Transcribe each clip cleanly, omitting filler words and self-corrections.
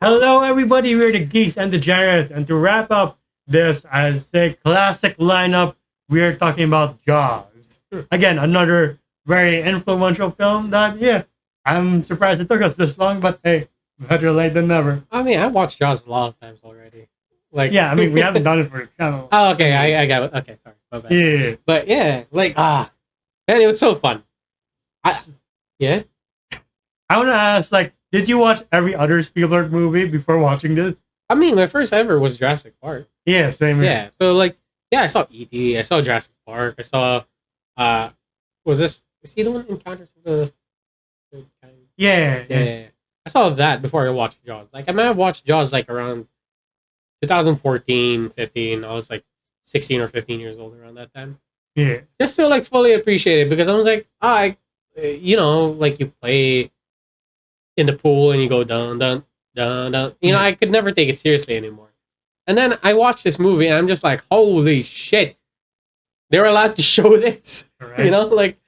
Hello, everybody. We're the Geeks and Degenerates, and to wrap up this, as a classic lineup, we are talking about Jaws. Again, another very influential film. That I'm surprised it took us this long, but hey, better late than never. I mean, I watched Jaws a lot of times already. Like, Yeah, I mean, we haven't done it for the channel. oh, okay, I got it. Okay, sorry, my bad. Yeah, But yeah, man, it was so fun. I yeah. I want to ask, like, did you watch every other Spielberg movie before watching this? I mean, my first ever was Jurassic Park. Yeah, same here. Yeah, so like, yeah, I saw E.T., I saw Jurassic Park, I saw, uh, was this? Is he the one Encounters of the Third Kind? Yeah, Yeah, yeah. yeah, yeah. I saw that before I watched Jaws. Like, I might have watched Jaws like around 2014, 15. I was like 16 or 15 years old around that time. Yeah. Just to like fully appreciate it because I was like, like you play in the pool and you go dun dun dun dun. I could never take it seriously anymore. And then I watched this movie and I'm just like, holy shit, they're allowed to show this. Right. Like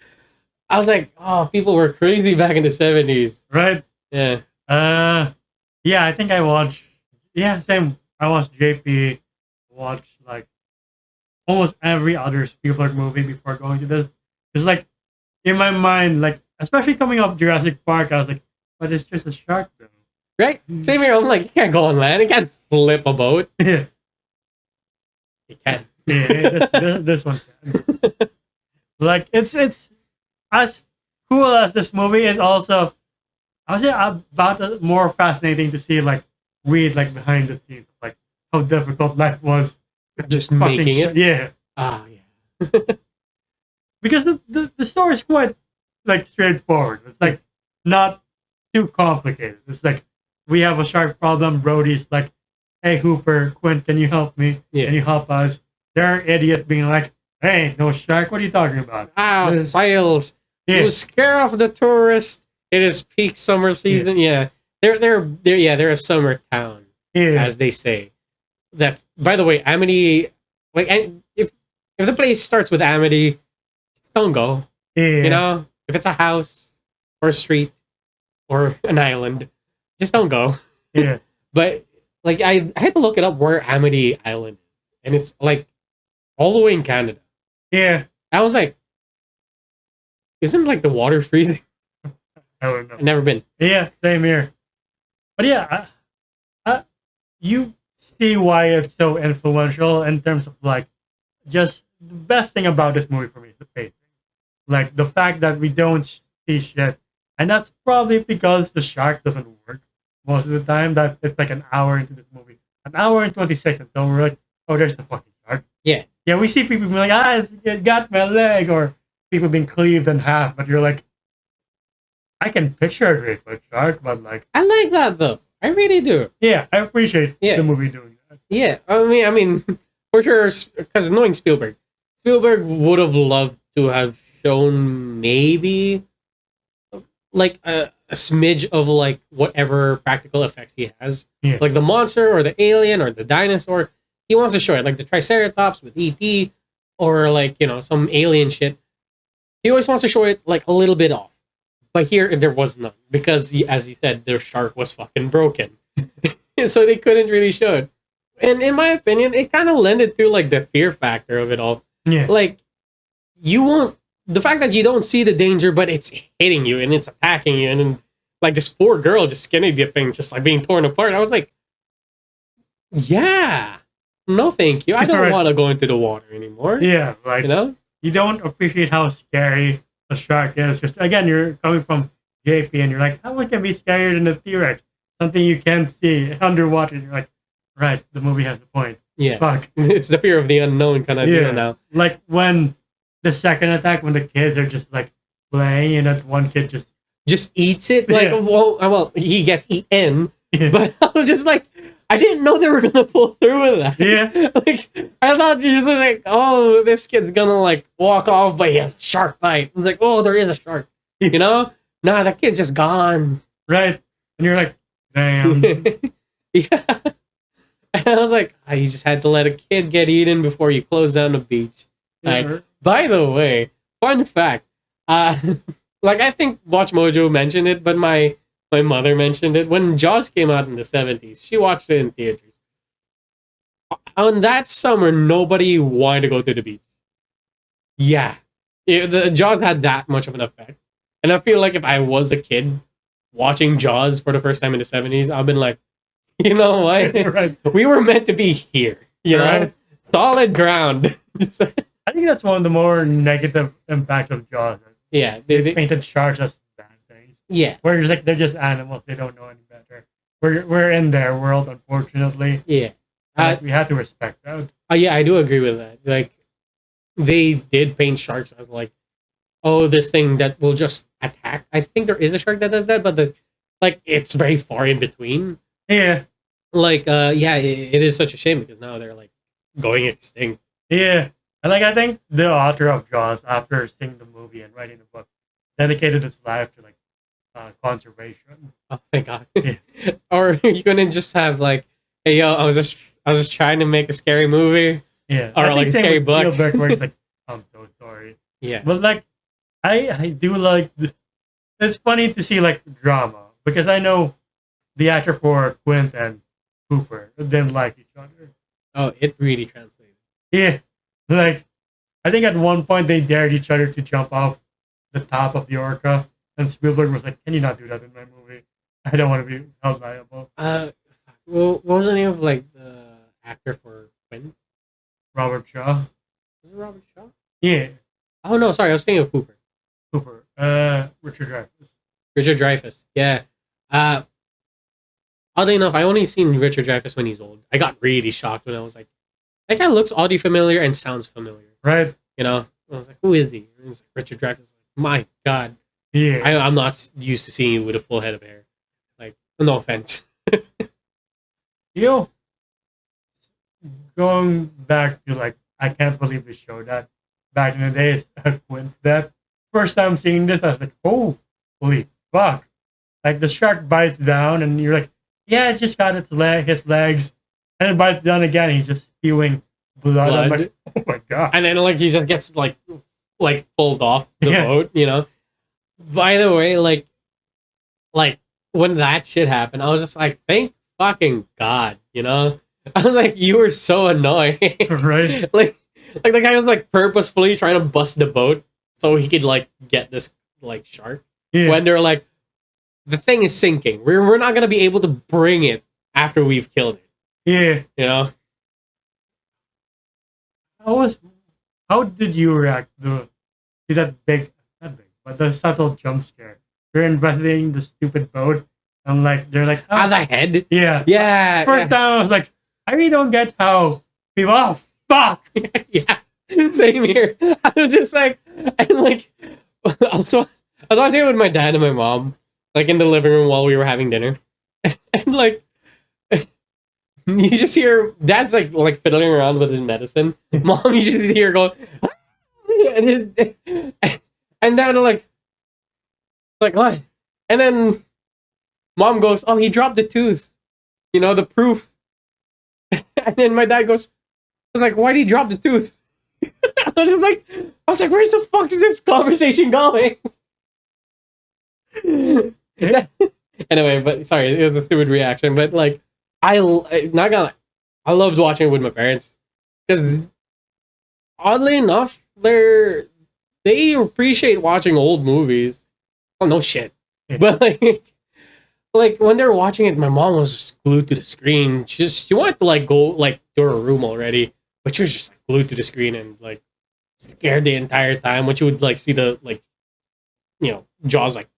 I was like, oh, people were crazy back in the 70s. Right. Yeah. Yeah, I think I watched. Yeah, same. I watched JP. Watched like almost every other Spielberg movie before going to this. It's like in my mind, like especially coming off Jurassic Park, I was like, but it's just a shark film. Right? Same here. I'm like, you can't go on land. You can't flip a boat. Yeah, You can't. this one can. Like it's as cool as this movie is. Also, I would say about more fascinating to see like read like behind the scenes, like how difficult life was. with this Just making it. Yeah, Ah, yeah. because the story is quite like straightforward. It's like not too complicated. It's like we have a shark problem. Brody's like, "Hey Hooper, Quint, can you help me? Yeah. Can you help us?" There are idiots being like, "Hey, no shark. What are you talking about?" Ah, This- sails. Yeah, You scare off the tourists. It is peak summer season. Yeah. They're a summer town, yeah, as they say. That by the way, Amity, like, and if the place starts with Amity, just don't go. yeah, If it's a house or a street or an island, just don't go. yeah, But like I had to look it up where Amity Island is. And it's like all the way in Canada. yeah. I was like, isn't like the water freezing? I don't know. I've never been. Yeah, same here. But yeah, you see why it's so influential in terms of like just the best thing about this movie for me is the pacing. Like the fact that we don't see shit, and that's probably because the shark doesn't work most of the time. That it's like an hour into this movie, an hour and 26, and don't we're like, oh, there's the fucking shark. Yeah. Yeah, we see people being like, it got my leg, or people being cleaved in half, but you're like, I can picture a great white shark, but like, I like that though. I really do. yeah, I appreciate Yeah. the movie doing that. Yeah. I mean, for sure, because knowing Spielberg would have loved to have shown maybe like a smidge of like whatever practical effects he has, Yeah. like the monster or the alien or the dinosaur. He wants to show it, like the Triceratops with ET, or like some alien shit. He always wants to show it like a little bit off. But here there was none because, as you said, their shark was fucking broken, so they couldn't really show it. And in my opinion, it kind of lended to like the fear factor of it all. Yeah, Like you won't the fact that you don't see the danger, but it's hitting you and it's attacking you, and then like this poor girl just skinny dipping, just like being torn apart. I was like, yeah, no, thank you. I don't Right. want to go into the water anymore. yeah, like You know? you don't appreciate how scary a shark is. Because again, you're coming from JP, and you're like, how much can be scarier than a T-Rex? Something you can't see underwater. And you're like, right, the movie has a point. Yeah, Fuck. it's the fear of the unknown kind of Yeah. deal now. Like when the second attack, when the kids are just like playing, and that one kid just Just eats it. Like, Yeah. well, he gets eaten, yeah, but I was just like, I didn't know they were gonna pull through with that. yeah, Like, I thought you just like, oh, this kid's gonna like walk off, but he has a shark bite. I was like, oh, there is a shark. Nah, that kid's just gone. right. And you're like, damn. Yeah. And I was like, you just had to let a kid get eaten before you close down the beach. Like, Yeah. by the way, fun fact. Like I think Watch Mojo mentioned it, but my My mother mentioned it when Jaws came out in the 70s. She watched it in theaters. On that summer, nobody wanted to go to the beach. Yeah, the Jaws had that much of an effect, and I feel like if I was a kid watching Jaws for the first time in the 70s, I've been like, you know what? Right. We were meant to be here. You know, Right. solid ground. I think that's one of the more negative impacts of Jaws. Yeah, They painted sharks as bad things. yeah, Where it's like they're just animals, they don't know any better. We're in their world, unfortunately. yeah. And, like, we have to respect that. Yeah, I do agree with that. Like, they did paint sharks as like, oh, this thing that will just attack. I think there is a shark that does that, but like it's very far in between. Yeah. Like, yeah, it is such a shame because now they're like going extinct. Yeah. And like I think the author of Jaws, after seeing the movie and writing the book, dedicated his life to like conservation. Oh my god! Yeah. Or you couldn't just have like, hey yo, I was just trying to make a scary movie. Yeah. Or I like think same scary with book. Spielberg, where he's like, I'm so sorry. Yeah, But like I do like it's funny to see like drama because I know the actor for Quint and Cooper didn't like each other. oh, it really translated. Yeah. Like I think at one point they dared each other to jump off the top of the orca, and Spielberg was like, "Can you not do that in my movie? I don't want to be held liable." Well, what was the name of like the actor for Quinn? Robert Shaw. Was it Robert Shaw? Yeah. Oh no, sorry, I was thinking of Cooper. Cooper. Richard Dreyfuss. Richard Dreyfuss. Yeah. Oddly enough, I only seen Richard Dreyfuss when he's old. I got really shocked when I was like, that guy looks oddly familiar and sounds familiar. Right. You know, I was like, who is he? And it's like Richard Dreyfuss. My God, Yeah. I'm not used to seeing you with a full head of hair. Like, no offense. You know, going back to like, I can't believe they showed that back in the days. Quint that first time seeing this, I was like, oh, holy fuck! Like the shark bites down, and you're like, yeah, it just got his legs, and it bites down again. And he's just spewing blood. I'm like, oh my god! And then like he just gets like pulled off the Yeah. boat. You know. By the way, like when that shit happened, I was just like, thank fucking God. You know. I was like, you were so annoying. Right? like the guy was like purposefully trying to bust the boat so he could like get this like shark. Yeah. When they're like, the thing is sinking. We're not gonna be able to bring it after we've killed it. Yeah. You know? How did you react to that big, not big, but the subtle jump scare? You're investigating the stupid boat, and like they're like, Ah, the head. yeah. Yeah. First time I was like, I really don't get how people. Oh fuck! Yeah. Same here. I was just like, and like, I was watching it with my dad and my mom, like in the living room while we were having dinner, and like, you just hear dad's like fiddling around with his medicine. Mom, you just hear going, and dad like what? And then mom goes, oh, he dropped the tooth. You know, the proof. And then my dad goes, I was like, why did he drop the tooth? I was like, where the fuck is this conversation going? Anyway, but sorry, it was a stupid reaction. But like, I loved watching it with my parents because oddly enough, they appreciate watching old movies. Oh no shit, but like when they're watching it, my mom was just glued to the screen. She wanted to like go like to her room already, but she was just like, glued to the screen and like scared the entire time when she would like see the like, you know, Jaws like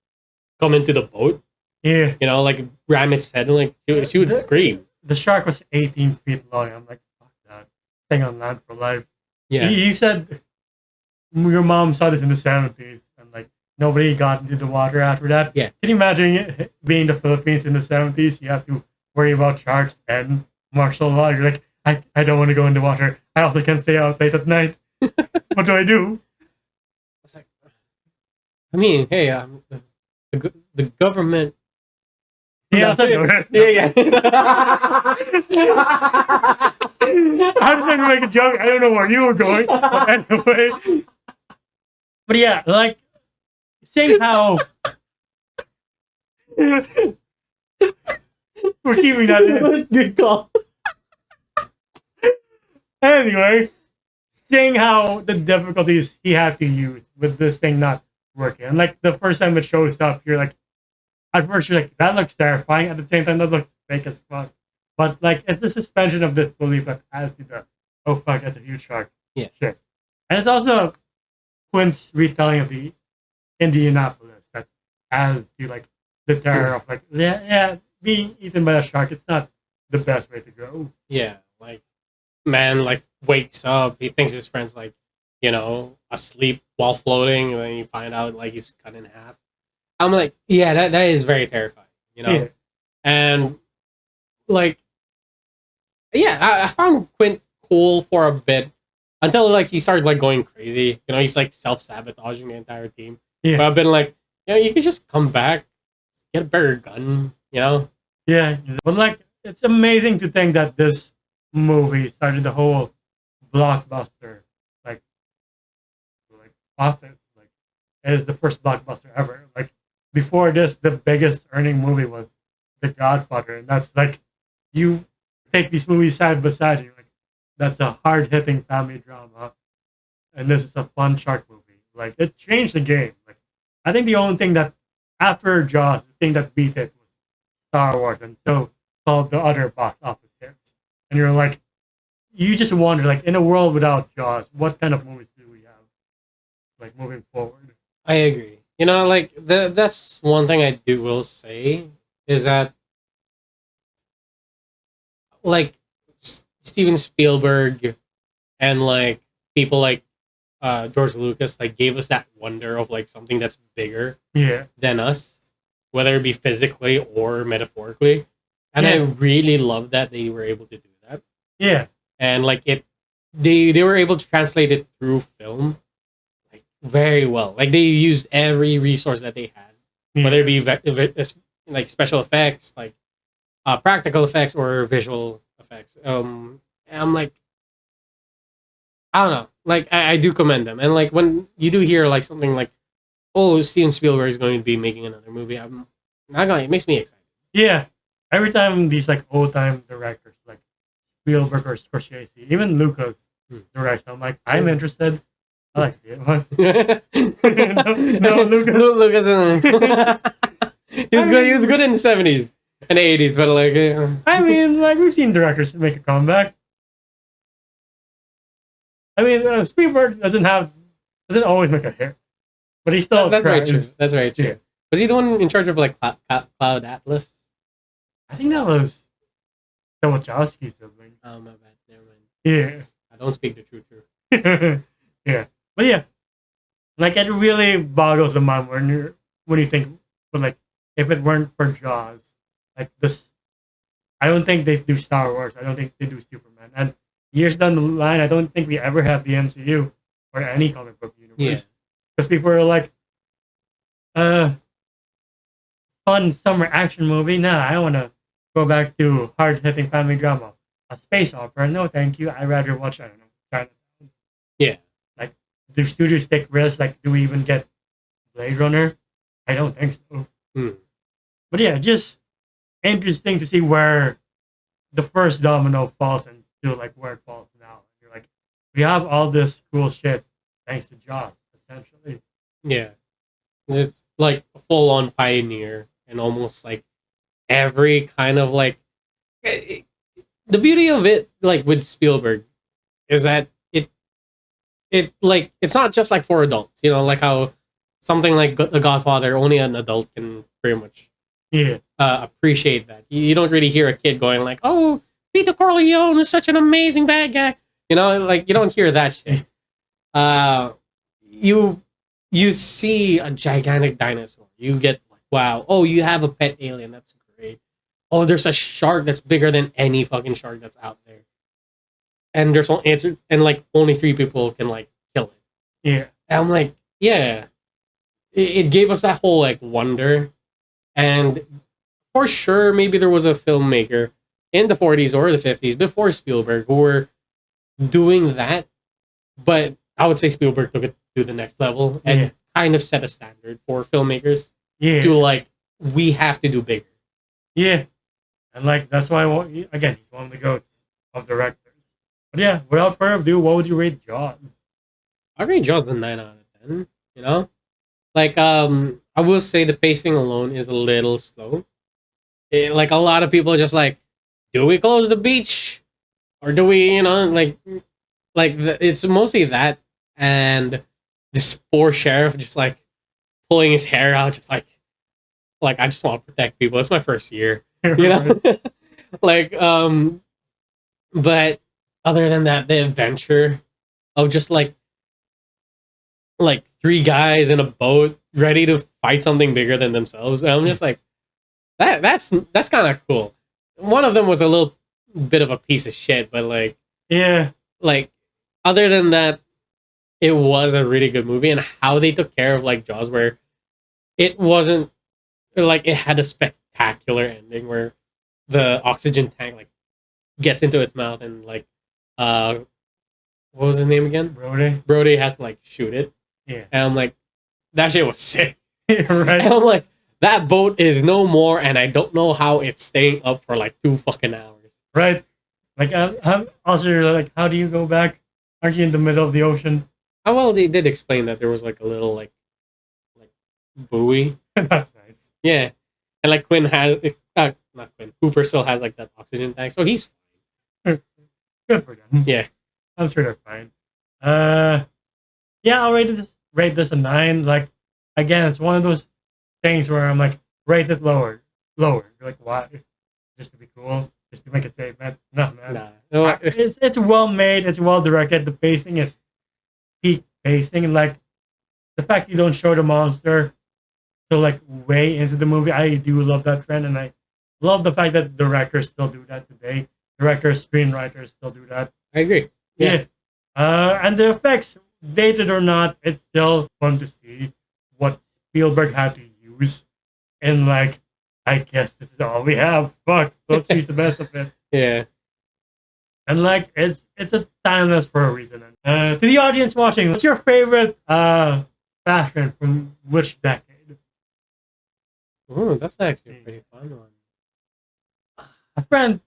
come into the boat. Yeah. You know, like ram its head and like she would scream. The shark was 18 feet long. I'm like, fuck that. Staying on land for life. Yeah. You said your mom saw this in the 70s and like nobody got into the water after that. Yeah. Can you imagine it being the Philippines in the 70s? You have to worry about sharks and martial law. You're like, I don't want to go in the water. I also can't stay out late at night. What do I do? It's like, I mean, hey, the government. Yeah, Yeah. I was trying to make a joke. I don't know where you were going. But anyway. But yeah, like, seeing how We're keeping that in. Good call. Anyway, seeing how the difficulties he had to use with this thing not working. And like the first time it shows up, you're like, at first you're like, that looks terrifying. At the same time, that looks fake as fuck. But like, it's the suspension of disbelief that adds to the, oh fuck, that's a huge shark. Yeah. Shit. And it's also Quint's retelling of the Indianapolis that adds to like the terror of like, yeah, being eaten by a shark. It's not the best way to go. Yeah, like man, like wakes up. He thinks his friend's like, asleep while floating, and then you find out like he's cut in half. I'm like, yeah, that is very terrifying, Yeah. And like, yeah, I found Quint cool for a bit until like he started like going crazy. He's like self-sabotaging the entire team. Yeah. But I've been like, you could just come back, get a better gun, Yeah. But like, it's amazing to think that this movie started the whole blockbuster like office. Like, it is the first blockbuster ever. Like, before this, the biggest earning movie was The Godfather, and that's like, you take these movies side by side, you're like, that's a hard hitting family drama, and this is a fun shark movie. Like, it changed the game. Like, I think the only thing that after Jaws, the thing that beat it was Star Wars, and so called the other box office hits. And you're like, you just wonder, like, in a world without Jaws, what kind of movies do we have, like, moving forward? I agree. Like that's one thing I will say is that like Steven Spielberg and like people like George Lucas like gave us that wonder of like something that's bigger than us, whether it be physically or metaphorically. And I really love that they were able to do that. Yeah. And like they were able to translate it through film like very well. Like they used every resource that they had, whether it be like special effects, like practical effects or visual effects. And I'm like, I don't know. Like I do commend them. And like when you do hear like something like, oh, Steven Spielberg is going to be making another movie, I'm not going. It makes me excited. Yeah. Every time these like old time directors like Spielberg or Scorsese, even Lucas directs, I'm like, I'm interested. I like to see it. no, Lucas. Lucas. He was good in the 70s and 80s, but like, I mean, like we've seen directors make a comeback. I mean, Spielberg doesn't always make a hit, but he still. That's very true. That's very true. Yeah. Was he the one in charge of like Cloud Atlas? I think that was the Wachowski siblings. Oh my bad. Never mind. Yeah. I don't speak the truth. Yeah, but yeah, like it really boggles the mind when you think, but like if it weren't for Jaws, like this, I don't think they do Star Wars. I don't think they do Superman. And years down the line, I don't think we ever have the MCU or any comic book universe because people are like, fun summer action movie. Nah, I want to go back to hard hitting family drama. A space opera? No, thank you. I'd rather watch, I don't know, Chinatown. Yeah. Like, do studios take risks? Like, do we even get Blade Runner? I don't think so. But yeah, just interesting to see where the first domino falls into like where it falls now. You're like, we have all this cool shit thanks to Jaws, essentially. Yeah. Just like a full on pioneer and almost like every kind of like the beauty of it like with Spielberg is that it like it's not just like for adults, like how something like The Godfather only an adult can pretty much appreciate that. You don't really hear a kid going like, oh, Peter Corleone is such an amazing bad guy, like you don't hear that shit. You see a gigantic dinosaur, you get like, wow, oh, you have a pet alien, that's great. Oh, there's a shark that's bigger than any fucking shark that's out there. And there's one answer, and like only 3 people can like kill it. Yeah. And I'm like, yeah. It gave us that whole like wonder. And for sure, maybe there was a filmmaker in the 40s or the 50s before Spielberg who were doing that. But I would say Spielberg took it to the next level and kind of set a standard for filmmakers to like we have to do bigger. Yeah, and like that's why again he's one of the goats of directors. But yeah, without further ado, what would you rate Jaws? I rate Jaws a 9 out of 10. You know, like I will say the pacing alone is a little slow. Like a lot of people just like, do we close the beach or do we, it's mostly that and this poor sheriff just like pulling his hair out, just like I just want to protect people. It's my first year, you know, like but other than that, the adventure of just like three guys in a boat ready to fight something bigger than themselves. And I'm just like, that's kind of cool. One of them was a little bit of a piece of shit, but yeah, like other than that, it was a really good movie. And how they took care of like Jaws, where it wasn't like it had a spectacular ending where the oxygen tank like gets into its mouth and like what was his name again? Brody has to like shoot it. Yeah. And I'm like, that shit was sick. Right. And I'm like, that boat is no more, and I don't know how it's staying up for like 2 fucking hours. Right. Like, I'm also like, how do you go back? Aren't you in the middle of the ocean? Oh, well, they did explain that there was like a little like buoy. That's nice. Yeah. And like Quinn has, not Quinn, Cooper still has like that oxygen tank, so he's fine. Good for them. Yeah. I'm sure they're fine. Yeah, I'll rate this a 9. Like, again, it's one of those things where I'm like, rate it lower. You're like, why? Just to be cool? Just to make a statement? No, man. Nah. No, it's well made. It's well directed. The pacing is peak pacing. And like, the fact you don't show the monster till like way into the movie, I do love that trend. And I love the fact that directors still do that today. Directors, screenwriters still do that. I agree. Yeah. And the effects, dated or not, it's still fun to see what Spielberg had to use. And like, I guess this is all we have. Fuck, let's use the best of it. Yeah. And like, it's a timeless for a reason. To the audience watching, what's your favorite fashion from which decade? Ooh, that's actually a pretty fun one. A friend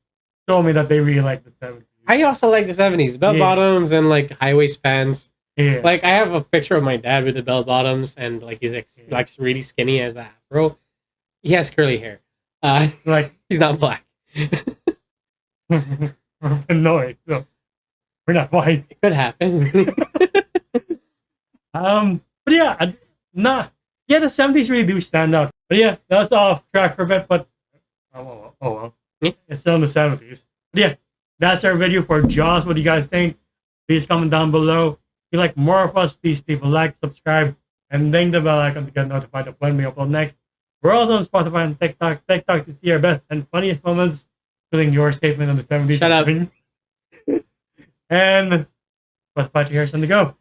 told me that they really like the 70s. I also like the 70s. Bell bottoms and like high waist pants. Yeah. Like I have a picture of my dad with the bell bottoms and like he's like really skinny as the afro. He has curly hair. Like he's not black. We're annoyed, so we're not white. It could happen. But yeah, the 70s really do stand out. But yeah, that's off track for a bit, but oh well. Yeah. It's still in the 70s. But yeah, that's our video for Jaws. What do you guys think? Please comment down below. If you like more of us, please leave a like, subscribe, and ding the bell icon to get notified of when we upload next. We're also on Spotify and TikTok to see our best and funniest moments, including your statement on the 70s. Shut up. And Spotify to hear something to go.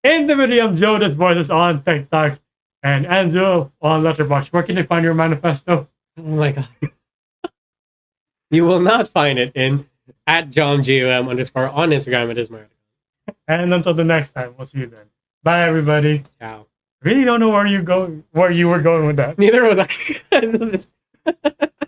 In the video, I'm Joe, this voice is on TikTok, and Enzo on Letterboxd. Where can they find your manifesto? Oh my god. You will not find it in @JohnGOM_ on Instagram. It is my. And until the next time, we'll see you then. Bye, everybody. Ciao. Really don't know where you were going with that. Neither was I.